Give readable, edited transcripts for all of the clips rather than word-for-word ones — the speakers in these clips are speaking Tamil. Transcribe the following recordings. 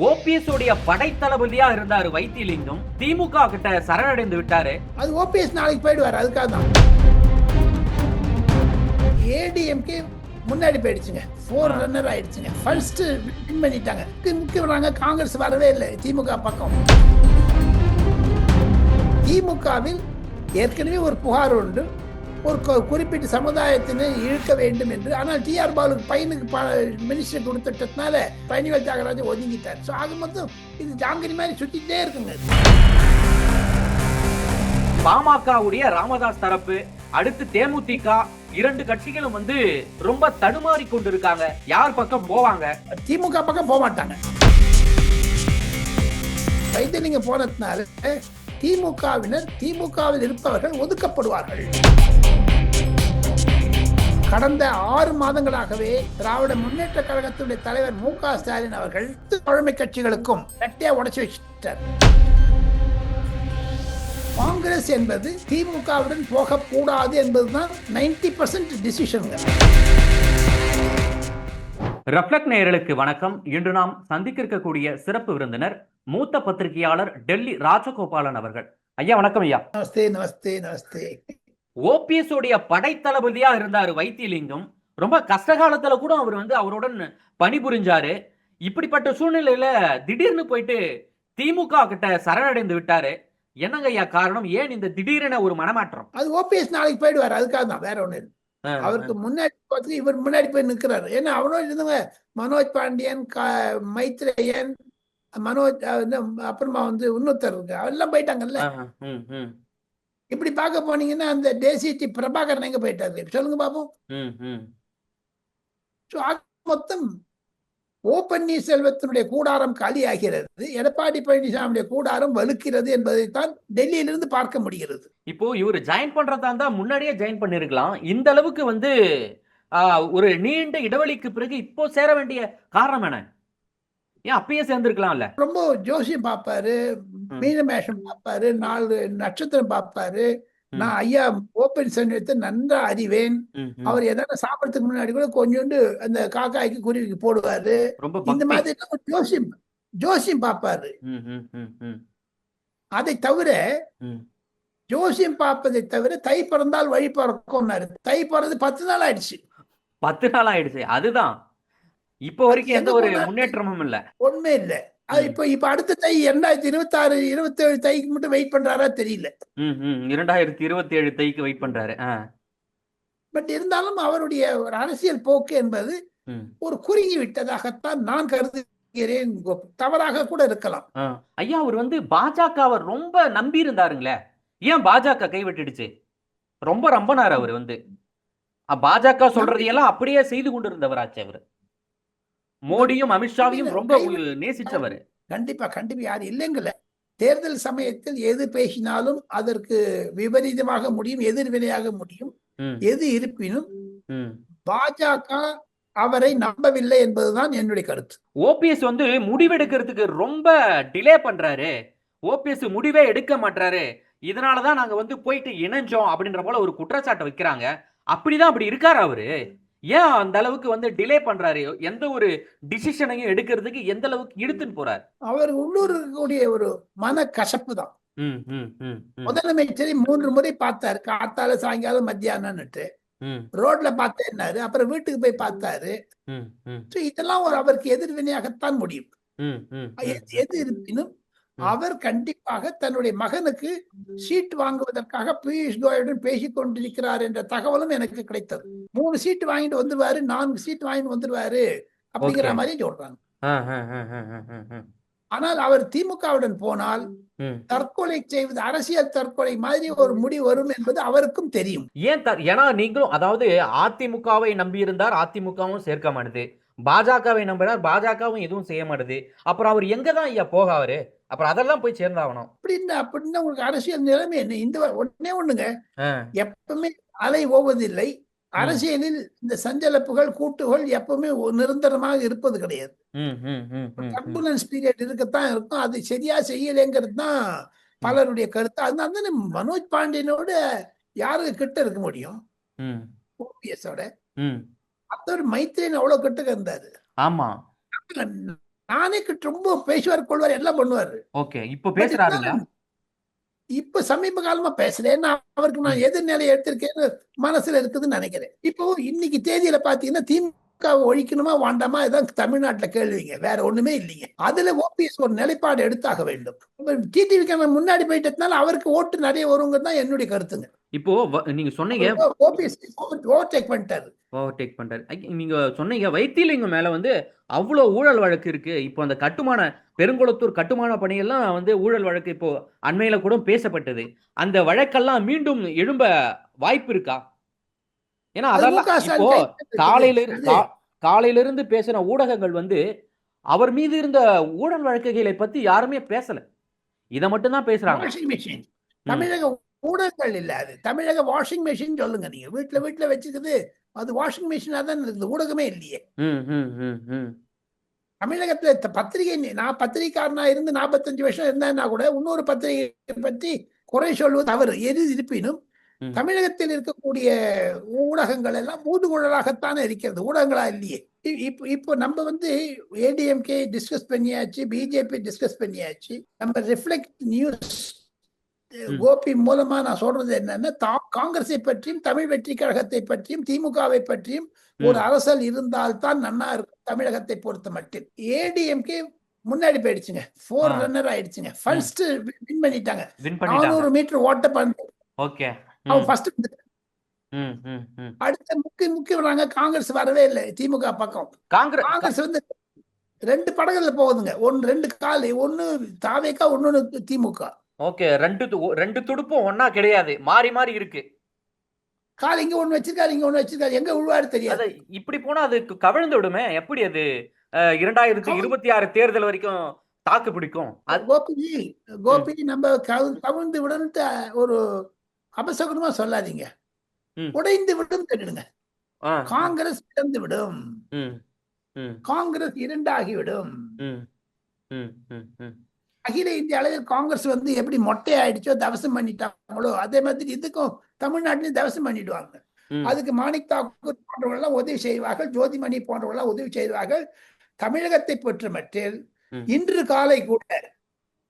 ஓபிஎஸ் உடைய படைத்தளபதியா இருந்தாரு வைத்திலிங்கம். திமுக கிட்ட சரணடைந்து விட்டாரு. அது ஓபிஎஸ் நாளைக்கு போயிடுவாரு. அதுக்காக தான் ஏடிஎம்கே முன்னாடி போயிடுச்சுங்க. 4 ரன்னர் ஆயிடுச்சுங்க. ஃபர்ஸ்ட் வின் பண்ணிட்டாங்க. முக்கியமாக காங்கிரஸ் வரவே இல்லை திமுக பக்கம். திமுகவில் ஏற்கனவே ஒரு புகார் உண்டு, ஒரு குறிப்பிட்ட சமுதாயத்தினை இழுக்க வேண்டும் என்று. ஆனால் டிஆர் பாலுக்கு பையனுக்கு மினிஸ்டர் கொடுத்துட்டதுனால பழனிவேல் தியாகராஜன் ஒதுங்கிட்டார். ஸோ அது மொத்தம் இது ஜாங்கிரி மாதிரி சுத்திட்டே இருக்குங்க. பாமகவுடைய ராமதாஸ் தரப்பு, அடுத்து தேமுதிக, 2 கட்சிகளும் ரொம்ப தடுமாறி கொண்டிருக்காங்க. யார் பக்கம் போவாங்க? திமுக பக்கம் போக மாட்டாங்க. வைத்திலிங்க போனதுனால திமுகவினர், திமுகவில் இருப்பவர்கள் ஒதுக்கப்படுவார்கள். கடந்த 6 மாதங்களாகவே திராவிட முன்னேற்ற கழகத்தினுடைய தலைவர் மு.க. ஸ்டாலின் அவர்கள் தோழமை கட்சிகளுக்கும் நட்டையா உடைச்சு வச்சிட்டார். காங்கிரஸ் என்பது திமுகவுடன் போகக்கூடாது என்பதுதான் 90% டிசிஷன். ரெஃப்ளெக்ட் நேயர்களுக்கு வணக்கம். இன்று நாம் சந்திக்க இருக்கக்கூடிய சிறப்பு விருந்தினர் மூத்த பத்திரிகையாளர் டெல்லி ராஜகோபாலன் அவர்கள். ஐயா வணக்கம். ஐயா நமஸ்தே. நமஸ்தே. நமஸ்தே. ஓபிஎஸ் உடைய படைத்தளபதியா இருந்தாரு வைத்திலிங்கம். ரொம்ப கஷ்ட காலத்துல கூட அவர் அவருடன் பணிபுரிஞ்சாரு. இப்படிப்பட்ட சூழ்நிலையில திடீர்னு போயிட்டு திமுக கிட்ட சரணடைந்து விட்டாரு. என்னங்க ஐயா காரணம்? ஏன் இந்த திடீரென ஒரு மனமாற்றம்? அது ஓபிஎஸ் நாளைக்கு போயிடுவாரு. அதுக்காக தான், வேற ஒண்ணு. அவருக்கு முன்னாடி பார்த்து இவர் முன்னாடி போய் நிற்கிறாரு. ஏன்னா அவனோட இருந்தவங்க மனோஜ் பாண்டியன், மைத்ரேயன், மனோஜ், அப்புறமா இன்னொருத்தர் இருக்கு, அவெல்லாம் போயிட்டாங்கல்ல. இப்படி பார்க்க போனீங்கன்னா அந்த தேசிய பிரபாகரன் எங்க போயிட்டாரு சொல்லுங்க பாப்போம். மொத்தம் ஓ பன்னீர்செல்வத்தினுடைய கூடாரம் காலியாகிறது, எடப்பாடி பழனிசாமியுடைய கூடாரம் வலுக்கிறது என்பதைத்தான் டெல்லியிலிருந்து பார்க்க முடிகிறது. இப்போ இவர் ஜாயின் பண்றதா இருந்தா முன்னாடியே ஜாயின் பண்ணிருக்கலாம். இந்த அளவுக்கு ஒரு நீண்ட இடைவெளிக்கு பிறகு இப்போ சேர வேண்டிய காரணம் என்ன? ஏன் அப்பயே சேர்ந்திருக்கலாம்ல? ரொம்ப ஜோசியம் பார்ப்பாரு, மீனமேஷம் பார்ப்பாரு, 4 நட்சத்திரம் பார்ப்பாரு. நான் ஐயா ஓபன் சன்னியத்தை நன்றா அறிவேன். அவர் எதாவது சாப்பிடறதுக்கு முன்னாடி கூட கொஞ்சோண்டு அந்த காக்காய்க்கு குருவிக்கு போடுவாரு. இந்த மாதிரி ஜோசியம் பார்ப்பாரு. அதை தவிர ஜோசியம் பார்ப்பதை தவிர தை பிறந்தால் வழி பிறக்கும்னாரு. தை பிறந்து 10 நாள் ஆயிடுச்சு. 10 நாள் ஆயிடுச்சு. அதுதான் இப்ப வரைக்கும் எந்த ஒரு முன்னேற்றமும் இல்ல. ஒண்ணுமே இல்ல. இப்ப அடுத்த தை 2026, 27 தைக்கு மட்டும் வெயிட் பண்றாரா தெரியல. 2027 தைக்கு வெயிட் பண்றாரு. பட் இருந்தாலும் அவருடைய ஒரு அரசியல் போக்கு என்பது ஒரு குறுகி விட்டதாகத்தான் நான் கருதுகிறேன். தவறாக கூட இருக்கலாம். ஐயா அவர் பாஜகவை ரொம்ப நம்பி இருந்தாருங்களே, ஏன் பாஜக கைவிட்டுடுச்சு? ரொம்ப நம்பினார் அவர். பாஜக சொல்றதையெல்லாம் அப்படியே செய்து கொண்டிருந்தவராச்சு அவர். மோடியும் அமித்ஷாவையும் ரொம்ப நேசிச்சவர். கண்டிப்பா யாரும் இல்லைங்கல்ல. தேர்தல் சமயத்தில் எது பேசினாலும் அதற்கு விபரீதமாக முடியும், எதிர்வினையாக முடியும். எது இருப்பினும் பாஜக அவரை நம்பவில்லை என்பதுதான் என்னுடைய கருத்து. ஓபிஎஸ் முடிவெடுக்கிறதுக்கு ரொம்ப டிலே பண்றாரு. ஓபிஎஸ் முடிவே எடுக்க மாட்டாரு. இதனாலதான் நாங்க போயிட்டு இணைஞ்சோம் அப்படின்ற போல ஒரு குற்றச்சாட்டை வைக்கிறாங்க. அப்படிதான் அப்படி இருக்காரு அவரு? ஏன் அந்த அளவுக்கு டிலே பண்றாரு? எந்த ஒரு டிசிஷனையும் எடுக்கிறதுக்கு எந்த அளவுக்கு இழுத்துன்னு போறாரு? அவர் உள்ளூர் இருக்கக்கூடிய ஒரு மன கசப்பு தான். முதலமைச்சரை 3 முறை பார்த்தாரு. காத்தால, சாயங்காலம், மத்தியானம்னுட்டு. ரோட்ல பார்த்தேன்னாரு. அப்புறம் வீட்டுக்கு போய் பார்த்தாரு. இதெல்லாம் அவருக்கு எதிர்வினையாகத்தான் முடியும். எது இருப்பினும் அவர் கண்டிப்பாக தன்னுடைய மகனுக்கு சீட் வாங்குவதற்காக பியூஷ் கோயலுடன் பேசிக் கொண்டிருக்கிறார் என்ற தகவலும் எனக்கு கிடைத்தது. 3 சீட் வாங்கிட்டு வந்துருவாரு, 4 சீட் வாங்கிட்டு வந்துருவாரு அப்படிங்கிற மாதிரி சொல்றாங்க. ஆனால் அவர் திமுகவுடன் போனால் தற்கொலை செய்வது அரசியல் தற்கொலை மாதிரி ஒரு முடிவு வரும் என்பது அவருக்கும் தெரியும். ஏன்னா நீங்களும் அதாவது அதிமுகவை நம்பி இருந்தார், அதிமுகவும் சேர்க்க மாட்டுது. பாஜகவை நம்பினார், பாஜகவும் எதுவும் செய்ய மாட்டுது. அப்புறம் அவர் எங்கதான் ஐயா போகாரு? அப்புறம் அதெல்லாம் போய் சேர்ந்தாகணும். அப்படின்னா உங்களுக்கு அரசியல் நிலைமை என்ன? இந்த ஒண்ணுங்க, எப்பவுமே அலை ஓவதில்லை. அரசியலில் இந்த சஞ்சலப்புகள், கூட்டுகள் எப்பவுமே நிரந்தரமாக இருப்பது கிடையாது. டர்புலன்ஸ் பீரியட் இருக்கத்தான் இருக்கும். அது சரியா செய்யலைங்கிறது தான் பலருடைய கருத்து. அதனால மனோஜ் பாண்டியனோட யாருக்கு கிட்ட இருக்க முடியும்? ஓபிஎஸ் ஓட. மைத்ரேயன் அவ்வளவு கிட்ட இருந்தாரு. ஆமா. நானே ரொம்ப பேசுவார் கொள்வார் எல்லாம் பண்ணுவாரு. ஓகே, இப்போ பட் பேசுறாருங்களா? இப்ப சமீப காலமா பேசுறேன். ஏன்னா அவருக்கு நான் எதிர்நிலை எடுத்திருக்கேன்னு மனசுல இருக்குதுன்னு நினைக்கிறேன். இப்போ இன்னைக்கு தேதியில பாத்தீங்கன்னா திமுக ஒழிக்கணுமா வேண்டாமா இதான் தமிழ்நாட்டுல கேள்விங்க, வேற ஒண்ணுமே இல்லைங்க. அதுல ஓபிஎஸ் ஒரு நிலைப்பாடு எடுத்தாக வேண்டும். டிடிவிக்கு முன்னாடி போயிட்டதுனால அவருக்கு ஓட்டு நிறைய வருங்கிறது தான் என்னுடைய கருத்துங்க. இப்போ நீங்க சொன்னீங்க ஓபிஎஸ் ஓவர்டேக் பண்ணிட்டாரு. ஓவர்டேக் பண்றாரு. நீங்க சொன்னீங்க வைத்திலிங்கம் மேல வந்து அவ்வளவு ஊழல் வழக்கு இருக்கு. இப்போ அந்த பெருங்குளத்தூர் கட்டுமான பணியெல்லாம் வந்து ஊழல் வழக்கு இப்போ அண்மையில கூட பேசப்பட்டது. அந்த வழக்கெல்லாம் மீண்டும் எழும்ப வாய்ப்பு இருக்கா? ஏன்னா அது அதெல்லாம் முக இப்போ ஸ்டாலின் காலையில இருந்து பேசின ஊடகங்கள் வந்து அவர் மீது இருந்த ஊழல் வழக்குகளை பத்தி யாருமே பேசல. இத மட்டும் தான் பேசுறாங்க. வாஷிங் மிஷின் தமிழக ஊடகங்கள் இல்ல, அது தமிழக வாஷிங் மிஷின் சொல்லுங்க. நீங்க வீட்டுல வச்சுக்குது அது வாஷிங் மிஷினா தான் இருக்குது, ஊடகமே இல்லையே. தமிழகத்துல பத்திரிகை, நான் பத்திரிகைக்காரனா இருந்து 45 வருஷம் இருந்தேன்னா கூட இன்னொரு பத்திரிகை பற்றி குறை சொல்வது தவறு. எது இருப்பினும் தமிழகத்தில் இருக்கக்கூடிய ஊடகங்கள் எல்லாம் ஊதுகுழலாகத்தானே இருக்கிறது, ஊடகங்களா இல்லையே. இப்போ நம்ம வந்து ஏடிஎம்கே டிஸ்கஸ் பண்ணியாச்சு, பிஜேபி டிஸ்கஸ் பண்ணியாச்சு. நம்ம ரிஃப்ளெக்ட் நியூஸ் கோபி மூலமா நான் சொல்றது என்னன்னா, காங்கிரஸை பற்றியும் தமிழ் வெற்றி கழகத்தை பற்றியும் திமுகவை பற்றியும் ஒரு அரசல் இருந்தால்தான் நன்னா இருக்கும் தமிழகத்தை பொறுத்த மட்டும். ஏடிஎம்கே முன்னாடி போயிடுச்சுங்க, 4 ரன்னர் ஆயிடுச்சுங்க. ஃபர்ஸ்ட் வின் பண்ணிட்டாங்க, 400 மீட்டர் ஓட்ட பண்ணி. ஓகே, அவன் ஃபர்ஸ்ட். அடுத்த முக்கிய வராங்க, காங்கிரஸ் வரவே இல்லை. திமுக பக்கம் காங்கிரஸ் வந்து 2 படகுல போகுதுங்க, 2 கால், ஒன்னு தாவேக்கா, ஒன்னு திமுக. ஓகே, ரெண்டு துடுப்பும் ஒன்னா கிடையாது, மாறி மாறி இருக்கு. கால் இங்க ஒண்ணு வச்சிருக்காரு, இங்க ஒண்ணு வச்சிருக்காரு, எங்க உள்வாரு தெரியாது. இப்படி போனா அது கவிழ்ந்து விடுமே, எப்படி அது 2026 தேர்தல் வரைக்கும் தாக்கு பிடிக்கும்? கோபி நம்ம கவிழ்ந்து விடணும்ட்டு ஒரு அபசகுனமா சொல்லாதீங்க, உடைந்து விடும் தெரியுங்க. காங்கிரஸ் இழந்து விடும், காங்கிரஸ் இரண்டாகிவிடும். அகில இந்திய அளவில் காங்கிரஸ் வந்து எப்படி மொட்டை ஆயிடுச்சோ, தவசம் பண்ணிட்டாங்களோ, அதே மாதிரி இதுக்கும் தமிழ்நாட்டிலையும் தவசம் பண்ணிடுவாங்க. அதுக்கு மாணிக் தாக்கூர் போன்றவர்கள் உதவி செய்வார்கள், ஜோதிமணி போன்றவர்கள் உதவி செய்வார்கள். தமிழகத்தை பொறுத்த மட்டில் இன்று காலை கூட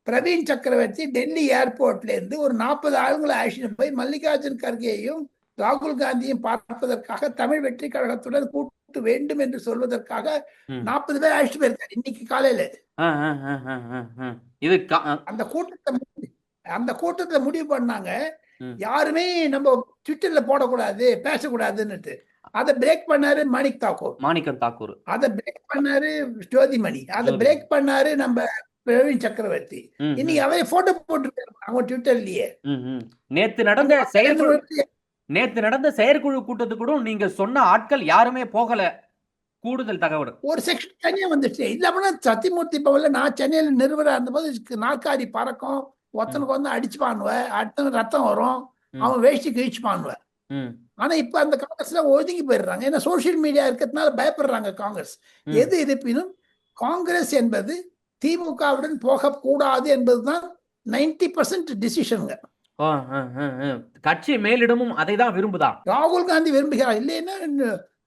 பிரவீன் சக்கரவர்த்தி டெல்லி ஏர்போர்ட்ல இருந்து ஒரு 40 ஆளுங்களை அழைச்சிட்டு போய் மல்லிகார்ஜுன் கர்கேயும் ராகுல் காந்தியும் பார்ப்பதற்காக தமிழ் வெற்றி கழகத்துடன் கூட்டு வேண்டும் என்று சொல்வதற்காக 40 பேர் அழைச்சிட்டு போயிருக்காரு இன்னைக்கு காலையில. அந்த கூட்டத்தை முடிவு பண்ணாங்க, யாருமே நம்ம ட்விட்டர்ல போடக்கூடாது, பேசக்கூடாதுன்னு. அதை பிரேக் பண்ணாரு மாணிக்கம் தாக்கூர், அதை பிரேக் பண்ணாரு ஜோதிமணி, அதை பிரேக் பண்ணாரு நம்ம பிரவீன் சக்கரவர்த்தி. இன்னைக்கு அவரே போட்டோ போட்டிருக்காரு அவங்க ட்விட்டர்லயே. நேத்து நடந்த செயற்குழு கூட்டத்துக்கு கூட நீங்க சொன்ன ஆட்கள் யாருமே போகல. கூடுதல் தகவல் ஒரு செக்ஷன் தனியா வந்துச்சு. இல்ல சத்தியமூர்த்தி பவன்ல நான் சென்னையில நிறுவனம் இருந்தபோது நாற்காலி பறக்கும், ஒத்தனுக்கு வந்து அடிச்சு பானுவேன், அடுத்த ரத்தம் வரும், அவன் வேஷ்டி கிழிச்சு பானுவேன். ஆனா இப்ப அந்த காங்கிரஸ்ல ஒதுங்கி போயிடுறாங்க, ஏன்னா சோசியல் மீடியா இருக்கிறதுனால பயப்படுறாங்க காங்கிரஸ். எது இருப்பினும் காங்கிரஸ் என்பது திமுகவுடன் போகக்கூடாது என்பதுதான் 90% டிசிஷனுங்க. கட்சி மேலிடமும் அதை தான் விரும்புதான். ராகுல் காந்தி விரும்புகிறார். இல்லைன்னா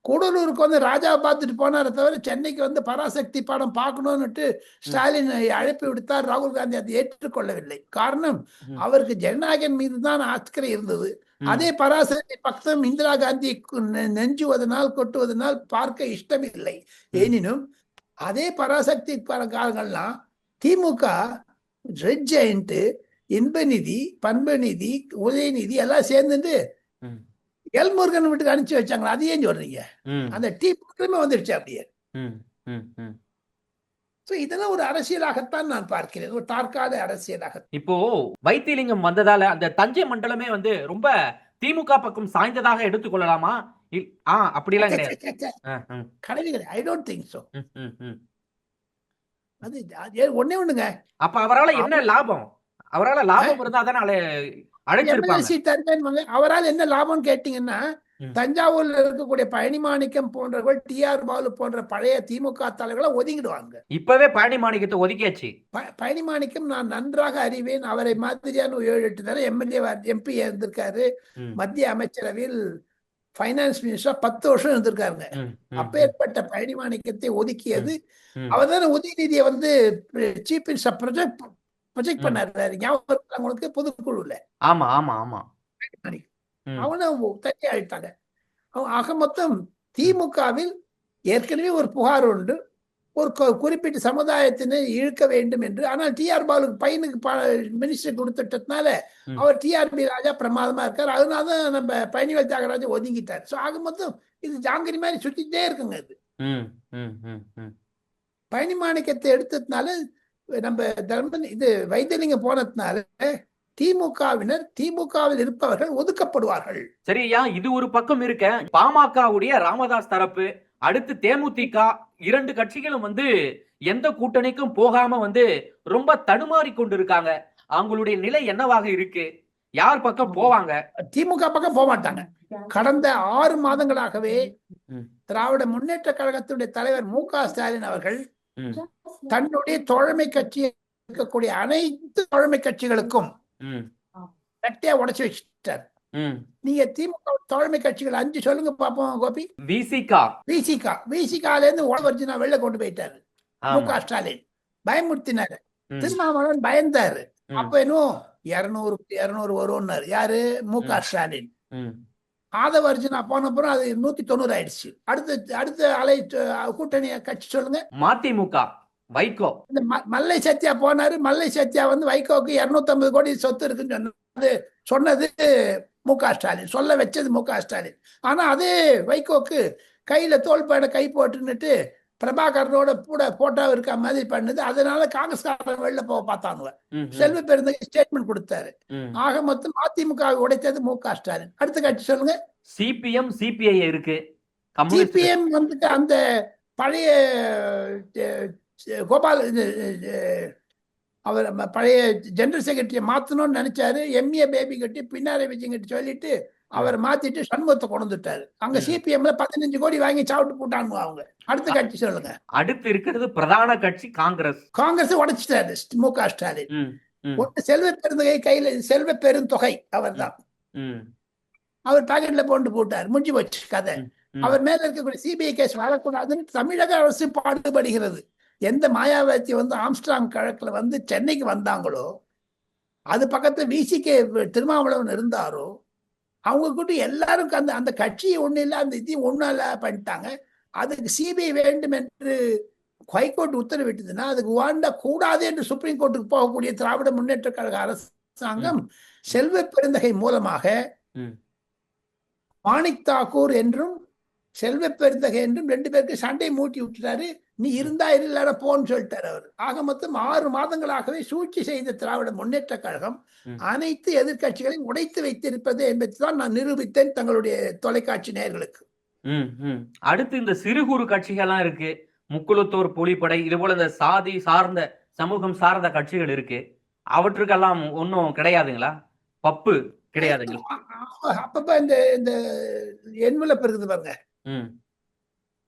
கூடலூருக்கு வந்து ராஜாவை பார்த்துட்டு போனாரே தவிர சென்னைக்கு வந்து பராசக்தி படம் பார்க்கணும்னுட்டு ஸ்டாலின் அழைப்பு விடுத்தார். ராகுல் காந்தி அதை ஏற்றுக்கொள்ளவில்லை. காரணம், அவருக்கு ஜனநாயகன் மீது தான் அக்கறை இருந்தது. அதே பராசக்தி பக்தம் இந்திரா காந்தி நெஞ்சுவதனால் கொட்டுவதனால் பார்க்க இஷ்டமில்லை. எனினும் அதே பராசக்தி காலங்கள்லாம் திமுக ரெட் ஜெயண்ட், இன்பநிதி, பண்பநிதி, உதயநிதி எல்லாம் சேர்ந்துட்டு எல்முருகன் வீட்டுக்கு அனுப்பிச்சு வச்சாங்களா, அது ஏன் சொல்றீங்க? அந்த டீம் வந்துடுச்சு அப்படியே. இதெல்லாம் ஒரு அரசியலாகத்தான் நான் பார்க்கிறேன், ஒரு தற்கால அரசியலாக. இப்போ வைத்திலிங்கம் வந்ததால அந்த தஞ்சை மண்டலமே வந்து ரொம்ப திமுக பக்கம் சாய்ந்ததாக எடுத்துக்கொள்ளலாமா? அப்படிலாம் கிடையாது. I don't think so. அது ஒண்ணே ஒண்ணுங்க. அப்ப அவரால் என்ன லாபம்? அவரால் லாபம் இருந்தா தானே அழைச்சிருப்பாங்க. அவரால் என்ன லாபம் கேட்டீங்கன்னா, தஞ்சாவூர்ல இருக்கக்கூடிய பழனிமாணிக்கம் போன்றவர்கள், டிஆர் பாலு போன்ற பழைய திமுக தலைவர்களை ஒதுங்கிடுவாங்க. இப்பவே பழனிமாணிக்கத்தை ஒதுக்கியாச்சு. பழனிமாணிக்கம் நான் நன்றாக அறிவேன். அவரை மாதிரியான 7-8 தடவை எம்எல்ஏ எம்பி இருந்திருக்காரு. மத்திய அமைச்சரவையில் ஃபைனான்ஸ் மினிஸ்டரா 10 வருஷம் இருந்திருக்காருங்க. ம், ம், அப்பேற்பட்ட பழனி மாணிக்கத்தை ஒதுக்கியது ம், அவர் தானே உதயநிதியை வந்து சீஃப் மினிஸ்டர் ப்ரொஜெக்ட் ம். பண்ணாரு. ஞாபகம் இருக்கா உங்களுக்கு? பொதுக்குழுல ஆமா ஆமா ஆமா. ம், அவனை தட்டி அழித்தாங்க. ஆக மொத்தம் திமுகவில் ஏற்கனவே ஒரு புகார் உண்டு, ஒரு குறிப்பிட்ட சமுதாயத்தினை இழுக்க வேண்டும் என்று. ஆனால் டிஆர் பாலுக்கு பையனுக்கு மினிஸ்டர் கொடுத்துட்டதுனால ம், அவர் டிஆர்பி ராஜா பிரமாதமா இருக்கார். அதனாலதான் நம்ம பழனிவேல் தியாகராஜா ஒதுங்கிட்டார். ஸோ ஆக மொத்தம் இது ஜாங்கிரி மாதிரி சுத்திட்டே இருக்குங்க. இது ம், ம், ம், ம். பழனி மாணிக்கத்தை எடுத்ததுனால நம்ம இது வைத்தியலிங்கம் போனதுனால திமுகவினர், திமுகவில் இருப்பவர்கள் ஒதுக்கப்படுவார்கள். சரியா, இது ஒரு பக்கம் இருக்க, பாமகவுடைய ராமதாஸ் தரப்பு, அடுத்து தேமுதிக, 2 கட்சிகளும் வந்து எந்த கூட்டணிக்கும் போகாம வந்து ரொம்ப தடுமாறி கொண்டு இருக்காங்க. அவங்களுடைய நிலை என்னவாக இருக்கு? யார் பக்கம் போவாங்க? திமுக பக்கம் போக மாட்டாங்க. கடந்த 6 மாதங்களாகவே ம், திராவிட முன்னேற்ற கழகத்துடைய தலைவர் மு.க. ஸ்டாலின் அவர்கள் ம், தன்னுடைய தோழமை கட்சி இருக்கக்கூடிய அனைத்து தோழமை கட்சிகளுக்கும் ம், ரெட்டையா உடைச்சு வச்சுட்டார். ம். நீங்க திமுக தோழமை கட்சிகள் 5 சொல்லுங்க பாப்போம் கோபி. விசிகா. விசிகால இருந்து ஒர்ஜினா வெளில கொண்டு போயிட்டாரு மு.க. ஸ்டாலின். பயமுறுத்தினாரு. ம், திருமாவளவன் பயந்தாரு. ம், அப்ப இன்னும் 200 வரும்னாரு. யாரு? மு.க. ஸ்டாலின். ம். ஆதவர்ஜுனா போனப்புறம் அது 190 ஆயிடுச்சு. அடுத்த அலை கூட்டணி கட்சி சொல்லுங்க. மதிமுக, வைகோ. இந்த மல்லை சத்யா போனாரு. மல்லை சத்யா வந்து வைகோக்கு 250 கோடி சொத்து இருக்குன்னு சொன்னது மு.க. ஸ்டாலின். சொல்ல வச்சது மு.க. ஸ்டாலின். ஆனா அதே வைகோக்கு கையில தோள்பேட கை போட்டுன்னுட்டு பிரபாகரனோட கூட போட்டோ இருக்க மாதிரி பண்ணுது. அதனால காங்கிரஸ்காரன் வெளில போக பார்த்தானுவ. செல்வ பெருந்தகை ஸ்டேட்மெண்ட் கொடுத்தாரு. ஆக மொத்தம் அதிமுக உடைத்தது மு.க. ஸ்டாலின். அடுத்த கட்சி சொல்லுங்க. சிபிஎம், சிபிஐ இருக்கு. சிபிஎம் வந்துட்டு அந்த பழைய கோபால் அவர் பழைய ஜெனரல் செக்ரட்டரியை மாத்தணும்னு நினைச்சாரு. எம்ஏ பேபி கட்டி பின்னாரை விஜய் கட்டி சொல்லிட்டு அவர் மாத்திட்டு சண்முகத்தை கொண்டு வந்துட்டாரு. அங்க சிபிஎம்ல 15 கோடி வாங்கி சாப்பிட்டு போட்டாங்க அவங்க. அடுத்த கட்சி சொல்லுங்க. அடுத்து இருக்கிறது பிரதான கட்சி காங்கிரஸ். காங்கிரஸ் உடைச்சிட்டாரு மு.க. ஸ்டாலின். ஒன்று செல்வ பெருந்தகை கையில, செல்வ பெருந்தொகை அவர் தான். அவர் பாக்கெட்ல போட்டு போட்டார். முடிஞ்சு போச்சு கதை. அவர் மேல இருக்கக்கூடிய சிபிஐ கேஸ் வரக்கூடாதுன்னு தமிழக அரசு பாடுபடுகிறது. எந்த மாயாவதி வந்து ஆம்ஸ்ட்ராங் கழக்குல வந்து சென்னைக்கு வந்தாங்களோ, அது பக்கத்துல விசிகே திருமாவளவன் இருந்தாரோ, அவங்க கூட எல்லாரும் அந்த கட்சி ஒண்ணு இல்ல, அந்த இதையும் ஒண்ணும் இல்ல பண்ணிட்டாங்க. அதுக்கு சிபிஐ வேண்டும் என்று ஹைகோர்ட் உத்தரவிட்டதுன்னா அதுக்கு வாண்ட கூடாது என்று சுப்ரீம் கோர்ட்டுக்கு போகக்கூடிய திராவிட முன்னேற்ற கழக அரசாங்கம் செல்வ பெருந்தகை மூலமாக மாணிக் தாக்கூர் என்றும் செல்வ பெருந்தகை என்றும் 2 பேருக்கு சண்டை மூட்டி விட்டுட்டாரு. நீ இருந்தா இல்ல போன்னு சொல்லிட்டாரு அவர். ஆக மொத்தம் 6 மாதங்களாகவே சூழ்ச்சி செய்த திராவிட முன்னேற்ற கழகம் அனைத்து எதிர்கட்சிகளையும் உடைத்து வைத்திருப்பது என்பதுதான் நான் நிரூபித்தேன் தங்களுடைய தொலைக்காட்சி நேயர்களுக்கு. அடுத்து இந்த சிறு குறு கட்சிகள்லாம் இருக்கு. முக்குளத்தோர் புலிப்படை, இது போல இந்த சாதி சார்ந்த, சமூகம் சார்ந்த கட்சிகள் இருக்கு. அவற்றுக்கெல்லாம் ஒன்னும் கிடையாதுங்களா? பப்பு கிடையாதுங்களா? அப்பப்ப இந்த என்வலப் இருக்குது பாருங்க.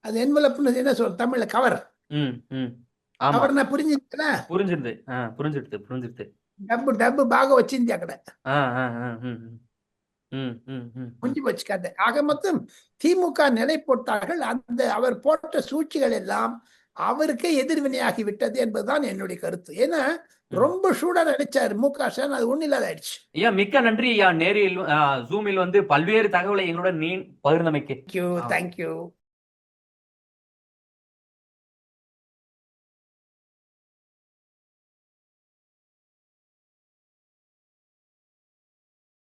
அது என்வலப்னு என்ன சொல்ற தமிழ்ல? கவர். கவர் நான் புரிஞ்சுட்டேனா? புரிஞ்சிடுது. டப்பு பாக வச்சிருந்தியா கடை முடிஞ்சு போச்சு கதை. ஆக மொத்தம் திமுக நிலை போட்டார்கள். அந்த அவர் போட்ட சூழ்ச்சிகள் எல்லாம் அவருக்கே எதிர்வினையாகி விட்டது என்பதுதான் என்னுடைய கருத்து. ஏன்னா ரொம்ப சூடா நினைச்சாரு மு.க. ஸ்டாலின், அது ஒண்ணு இல்லாத ஆயிடுச்சு. ஐயா மிக்க நன்றி ஐயா. நேரில் ஜூமில் வந்து பல்வேறு தகவலை எங்களோட நீ பகிர்ந்தமைக்கு. தேங்க்யூ.